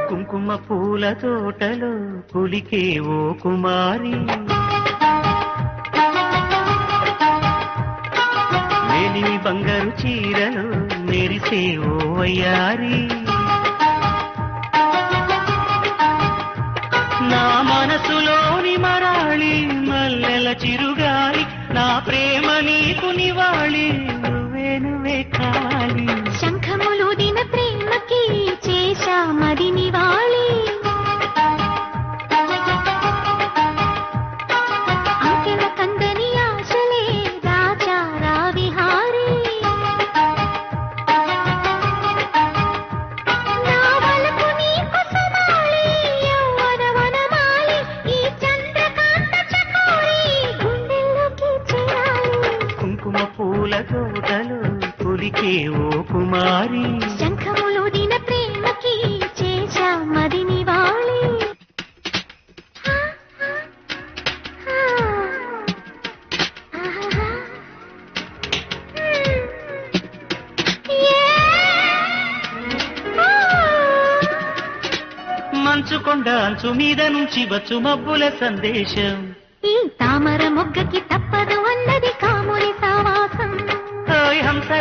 కుంకుమ పూల తోటలో పులికే ఓ కుమారి, మేలిమి బంగారు చీరలో మెరిసే ఓ వయ్యారి. నా మనసులోని మరాళి మల్లెల చిరుగాలి, నా ప్రేమ నీకు నివాళి, నువ్వే నువ్వే కావాలి. శంఖములు దిన ప్రేమకి చేశా మది నివాళి, అంకెల కందని ఆశలే రాజా రావిహారి. నా వలపు నీకు సమాలి యౌవన వనమాలి, ఈ చంద్రకాంత చకోరి గుండెల్లోకి చేరాలి. కుంకుమ పూల తోటలో పులికే ఓ కుమారి, శంఖములు దిన ప్రేమకి చేశా మది నివాళి. మంచుకొండ అంచు మీద నుంచి వచ్చు మబ్బుల సందేశం, ఈ తామర మొగ్గకి తప్పదు అన్నది